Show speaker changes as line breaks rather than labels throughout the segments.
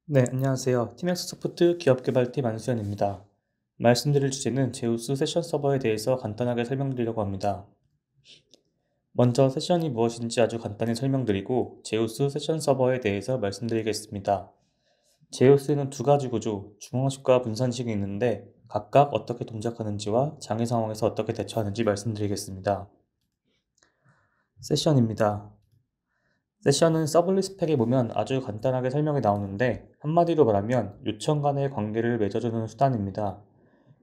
네, 안녕하세요. 티맥스 소프트 기업개발팀 안수현입니다. 말씀드릴 주제는 제우스 세션 서버에 대해서 간단하게 설명드리려고 합니다. 먼저 세션이 무엇인지 아주 간단히 설명드리고 제우스 세션 서버에 대해서 말씀드리겠습니다. 제우스는 두 가지 구조, 중앙식과 분산식이 있는데 각각 어떻게 동작하는지와 장애 상황에서 어떻게 대처하는지 말씀드리겠습니다. 세션입니다. 세션은 서블릿 스펙에 보면 아주 간단하게 설명이 나오는데 한마디로 말하면 요청 간의 관계를 맺어주는 수단입니다.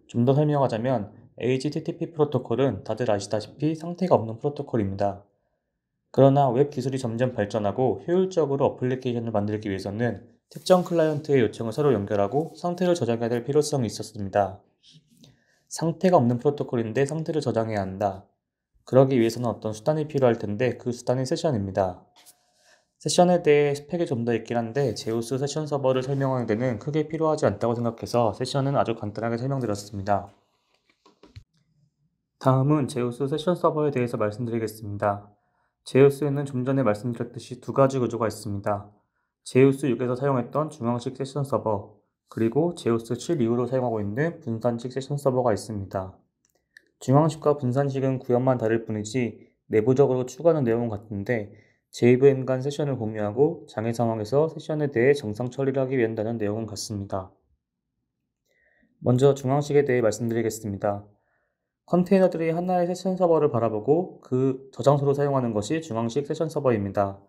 좀 더 설명하자면 HTTP 프로토콜은 다들 아시다시피 상태가 없는 프로토콜입니다. 그러나 웹 기술이 점점 발전하고 효율적으로 어플리케이션을 만들기 위해서는 특정 클라이언트의 요청을 서로 연결하고 상태를 저장해야 될 필요성이 있었습니다. 상태가 없는 프로토콜인데 상태를 저장해야 한다. 그러기 위해서는 어떤 수단이 필요할 텐데 그 수단이 세션입니다. 세션에 대해 스펙이 좀 더 있긴 한데 제우스 세션 서버를 설명하는 데는 크게 필요하지 않다고 생각해서 세션은 아주 간단하게 설명드렸습니다. 다음은 제우스 세션 서버에 대해서 말씀드리겠습니다. 제우스에는 좀 전에 말씀드렸듯이 두 가지 구조가 있습니다. 제우스 6에서 사용했던 중앙식 세션 서버, 그리고 제우스 7 이후로 사용하고 있는 분산식 세션 서버가 있습니다. 중앙식과 분산식은 구현만 다를 뿐이지 내부적으로 추구하는 내용은 같은데 JVM 간 세션을 공유하고 장애 상황에서 세션에 대해 정상 처리를 하기 위한다는 내용은 같습니다. 먼저 중앙식에 대해 말씀드리겠습니다. 컨테이너들이 하나의 세션 서버를 바라보고 그 저장소로 사용하는 것이 중앙식 세션 서버입니다.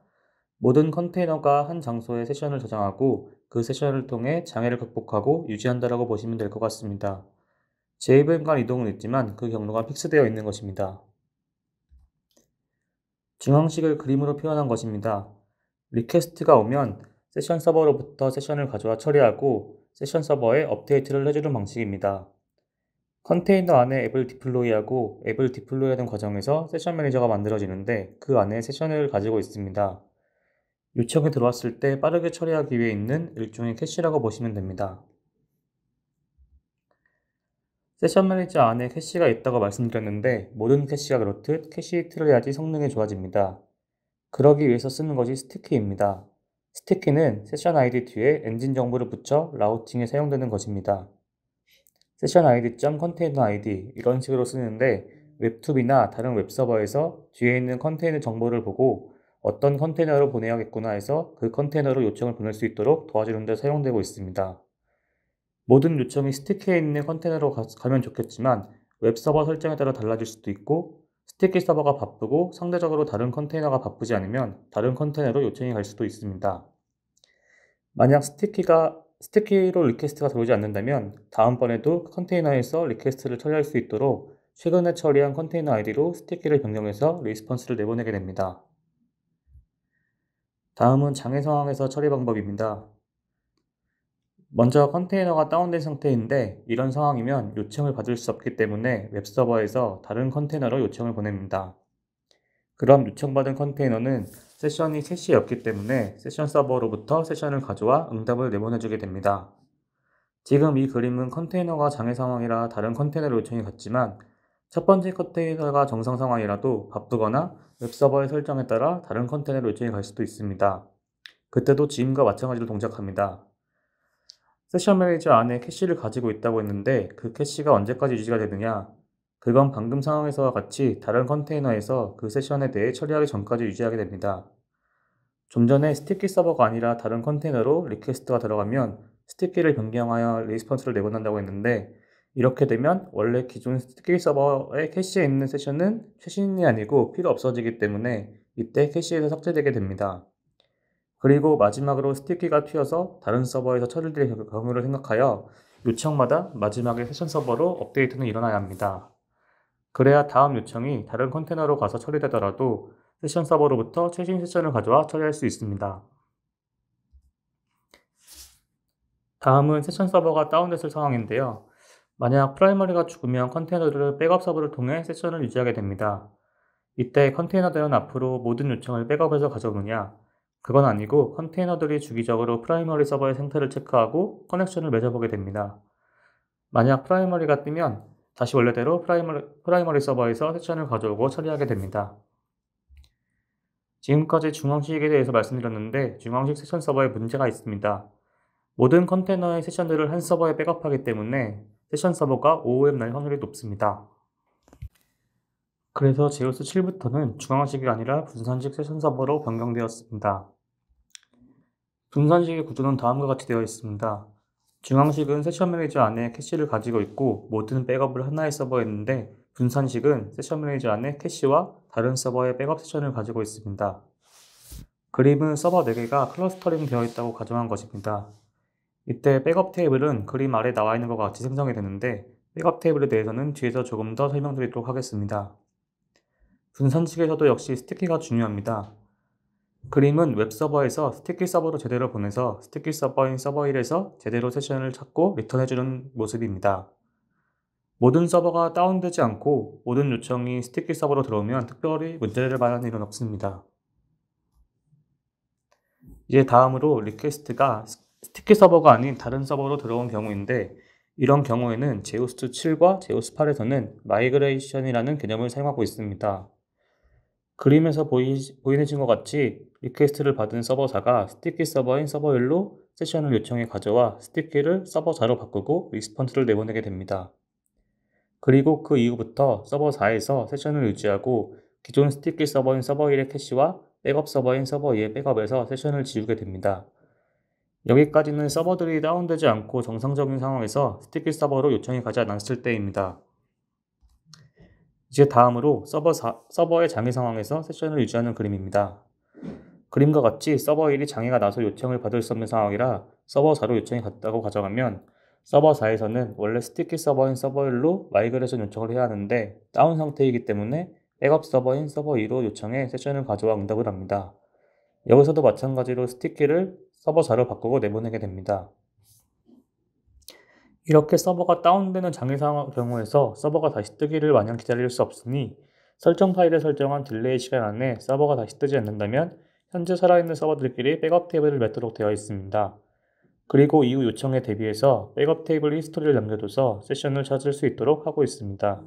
모든 컨테이너가 한 장소에 세션을 저장하고 그 세션을 통해 장애를 극복하고 유지한다라고 보시면 될 것 같습니다. JVM 간 이동은 있지만 그 경로가 픽스되어 있는 것입니다. 중앙식을 그림으로 표현한 것입니다. 리퀘스트가 오면 세션 서버로부터 세션을 가져와 처리하고 세션 서버에 업데이트를 해주는 방식입니다. 컨테이너 안에 앱을 디플로이하고 앱을 디플로이하는 과정에서 세션 매니저가 만들어지는데 그 안에 세션을 가지고 있습니다. 요청이 들어왔을 때 빠르게 처리하기 위해 있는 일종의 캐시라고 보시면 됩니다. 세션 매니저 안에 캐시가 있다고 말씀드렸는데 모든 캐시가 그렇듯 캐시 히트를 해야지 성능이 좋아집니다. 그러기 위해서 쓰는 것이 스티키입니다. 스티키는 세션 아이디 뒤에 엔진 정보를 붙여 라우팅에 사용되는 것입니다. 세션 id.컨테이너 id 이런 식으로 쓰는데 웹툰이나 다른 웹서버에서 뒤에 있는 컨테이너 정보를 보고 어떤 컨테이너로 보내야겠구나 해서 그 컨테이너로 요청을 보낼 수 있도록 도와주는 데 사용되고 있습니다. 모든 요청이 스티키에 있는 컨테이너로 가면 좋겠지만 웹서버 설정에 따라 달라질 수도 있고 스티키 서버가 바쁘고 상대적으로 다른 컨테이너가 바쁘지 않으면 다른 컨테이너로 요청이 갈 수도 있습니다. 만약 스티키로 리퀘스트가 들어오지 않는다면 다음번에도 컨테이너에서 리퀘스트를 처리할 수 있도록 최근에 처리한 컨테이너 아이디로 스티키를 변경해서 리스폰스를 내보내게 됩니다. 다음은 장애 상황에서 처리 방법입니다. 먼저 컨테이너가 다운된 상태인데 이런 상황이면 요청을 받을 수 없기 때문에 웹서버에서 다른 컨테이너로 요청을 보냅니다. 그럼 요청받은 컨테이너는 세션이 캐시였기 때문에 세션 서버로부터 세션을 가져와 응답을 내보내주게 됩니다. 지금 이 그림은 컨테이너가 장애 상황이라 다른 컨테이너로 요청이 갔지만 첫 번째 컨테이너가 정상 상황이라도 바쁘거나 웹서버의 설정에 따라 다른 컨테이너로 요청이 갈 수도 있습니다. 그때도 지금과 마찬가지로 동작합니다. 세션 매니저 안에 캐시를 가지고 있다고 했는데 그 캐시가 언제까지 유지가 되느냐? 그건 방금 상황에서와 같이 다른 컨테이너에서 그 세션에 대해 처리하기 전까지 유지하게 됩니다. 좀 전에 스티키 서버가 아니라 다른 컨테이너로 리퀘스트가 들어가면 스티키를 변경하여 리스폰스를 내보낸다고 했는데 이렇게 되면 원래 기존 스티키 서버의 캐시에 있는 세션은 최신이 아니고 필요 없어지기 때문에 이때 캐시에서 삭제되게 됩니다. 그리고 마지막으로 스티키가 튀어서 다른 서버에서 처리될 경우를 생각하여 요청마다 마지막에 세션 서버로 업데이트는 일어나야 합니다. 그래야 다음 요청이 다른 컨테이너로 가서 처리되더라도 세션 서버로부터 최신 세션을 가져와 처리할 수 있습니다. 다음은 세션 서버가 다운됐을 상황인데요. 만약 프라이머리가 죽으면 컨테이너들을 백업 서버를 통해 세션을 유지하게 됩니다. 이때 컨테이너들은 앞으로 모든 요청을 백업해서 가져오느냐? 그건 아니고 컨테이너들이 주기적으로 프라이머리 서버의 상태를 체크하고 커넥션을 맺어보게 됩니다. 만약 프라이머리가 뜨면 다시 원래대로 프라이머리 서버에서 세션을 가져오고 처리하게 됩니다. 지금까지 중앙식에 대해서 말씀드렸는데 중앙식 세션 서버에 문제가 있습니다. 모든 컨테이너의 세션들을 한 서버에 백업하기 때문에 세션 서버가 오오앱 날 확률이 높습니다. 그래서 제우스 7부터는 중앙식이 아니라 분산식 세션 서버로 변경되었습니다. 분산식의 구조는 다음과 같이 되어 있습니다. 중앙식은 세션 매니저 안에 캐시를 가지고 있고 모든 백업을 하나의 서버에 있는데, 분산식은 세션 매니저 안에 캐시와 다른 서버의 백업 세션을 가지고 있습니다. 그림은 서버 4개가 클러스터링 되어 있다고 가정한 것입니다. 이때 백업 테이블은 그림 아래 나와 있는 것과 같이 생성이 되는데, 백업 테이블에 대해서는 뒤에서 조금 더 설명드리도록 하겠습니다. 분산식에서도 역시 스티키가 중요합니다. 그림은 웹서버에서 스티키 서버로 제대로 보내서 스티키 서버인 서버 1에서 제대로 세션을 찾고 리턴해주는 모습입니다. 모든 서버가 다운되지 않고 모든 요청이 스티키 서버로 들어오면 특별히 문제를 발하는 일은 없습니다. 이제 다음으로 리퀘스트가 스티키 서버가 아닌 다른 서버로 들어온 경우인데, 이런 경우에는 제우스 7과 제우스 8에서는 마이그레이션이라는 개념을 사용하고 있습니다. 그림에서 보이는 것 같이 리퀘스트를 받은 서버 4가 스티키 서버인 서버 1로 세션을 요청해 가져와 스티키를 서버 4로 바꾸고 리스폰스를 내보내게 됩니다. 그리고 그 이후부터 서버 4에서 세션을 유지하고 기존 스티키 서버인 서버 1의 캐시와 백업 서버인 서버 2의 백업에서 세션을 지우게 됩니다. 여기까지는 서버들이 다운되지 않고 정상적인 상황에서 스티키 서버로 요청이 가지 않았을 때입니다. 이제 다음으로 서버의 장애 상황에서 세션을 유지하는 그림입니다. 그림과 같이 서버 1이 장애가 나서 요청을 받을 수 없는 상황이라 서버 4로 요청이 갔다고 가정하면, 서버 4에서는 원래 스티키 서버인 서버 1로 마이그레이션 요청을 해야 하는데 다운 상태이기 때문에 백업 서버인 서버 2로 요청해 세션을 가져와 응답을 합니다. 여기서도 마찬가지로 스티키를 서버 4로 바꾸고 내보내게 됩니다. 이렇게 서버가 다운되는 장애 상황 경우에서 서버가 다시 뜨기를 마냥 기다릴 수 없으니, 설정 파일에 설정한 딜레이 시간 안에 서버가 다시 뜨지 않는다면 현재 살아있는 서버들끼리 백업 테이블을 맺도록 되어 있습니다. 그리고 이후 요청에 대비해서 백업 테이블 히스토리를 남겨둬서 세션을 찾을 수 있도록 하고 있습니다.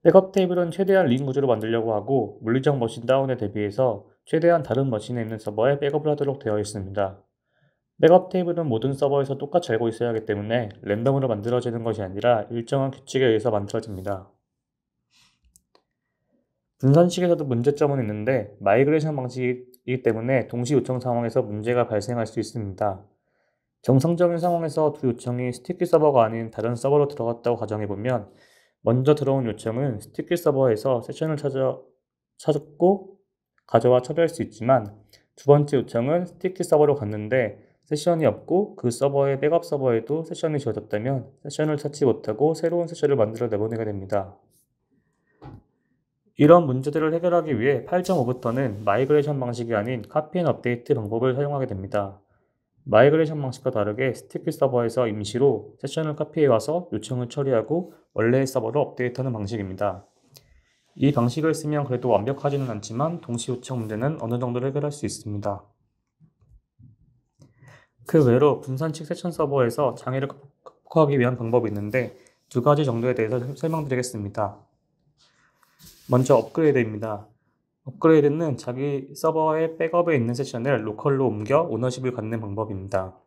백업 테이블은 최대한 린 구조로 만들려고 하고, 물리적 머신 다운에 대비해서 최대한 다른 머신에 있는 서버에 백업을 하도록 되어 있습니다. 백업 테이블은 모든 서버에서 똑같이 알고 있어야 하기 때문에 랜덤으로 만들어지는 것이 아니라 일정한 규칙에 의해서 만들어집니다. 분산식에서도 문제점은 있는데, 마이그레이션 방식이기 때문에 동시 요청 상황에서 문제가 발생할 수 있습니다. 정상적인 상황에서 두 요청이 스티키 서버가 아닌 다른 서버로 들어갔다고 가정해보면, 먼저 들어온 요청은 스티키 서버에서 세션을 찾고 가져와 처리할 수 있지만, 두 번째 요청은 스티키 서버로 갔는데 세션이 없고 그 서버의 백업 서버에도 세션이 지워졌다면 세션을 찾지 못하고 새로운 세션을 만들어 내보내게 됩니다. 이런 문제들을 해결하기 위해 8.5부터는 마이그레이션 방식이 아닌 카피 앤 업데이트 방법을 사용하게 됩니다. 마이그레이션 방식과 다르게 스티키 서버에서 임시로 세션을 카피해와서 요청을 처리하고 원래의 서버로 업데이트하는 방식입니다. 이 방식을 쓰면 그래도 완벽하지는 않지만 동시 요청 문제는 어느 정도 해결할 수 있습니다. 그 외로 분산식 세션 서버에서 장애를 극복하기 위한 방법이 있는데, 두 가지 정도에 대해서 설명드리겠습니다. 먼저 업그레이드입니다. 업그레이드는 자기 서버의 백업에 있는 세션을 로컬로 옮겨 오너십을 갖는 방법입니다.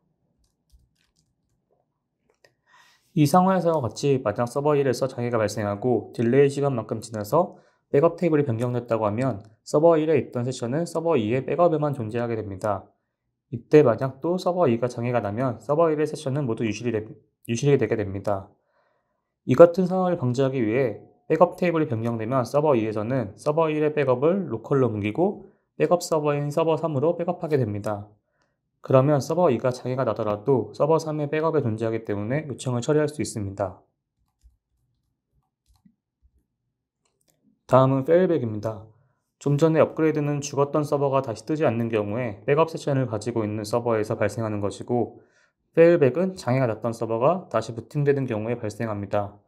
이 상황에서와 같이 만약 서버 1에서 장애가 발생하고 딜레이 시간만큼 지나서 백업 테이블이 변경됐다고 하면 서버 1에 있던 세션은 서버 2의 백업에만 존재하게 됩니다. 이때 만약 또 서버 2가 장애가 나면 서버 1의 세션은 모두 유실이 되게 됩니다. 이 같은 상황을 방지하기 위해 백업 테이블이 변경되면 서버 2에서는 서버 1의 백업을 로컬로 옮기고 백업 서버인 서버 3으로 백업하게 됩니다. 그러면 서버 2가 장애가 나더라도 서버 3의 백업에 존재하기 때문에 요청을 처리할 수 있습니다. 다음은 페일백입니다. 좀 전에 업그레이드는 죽었던 서버가 다시 뜨지 않는 경우에 백업 세션을 가지고 있는 서버에서 발생하는 것이고, 페일백은 장애가 났던 서버가 다시 부팅되는 경우에 발생합니다.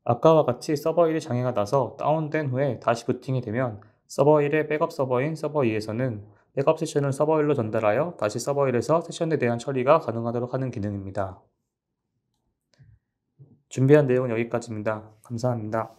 아까와 같이 서버 1이 장애가 나서 다운된 후에 다시 부팅이 되면 서버 1의 백업 서버인 서버 2에서는 백업 세션을 서버 1로 전달하여 다시 서버 1에서 세션에 대한 처리가 가능하도록 하는 기능입니다. 준비한 내용은 여기까지입니다. 감사합니다.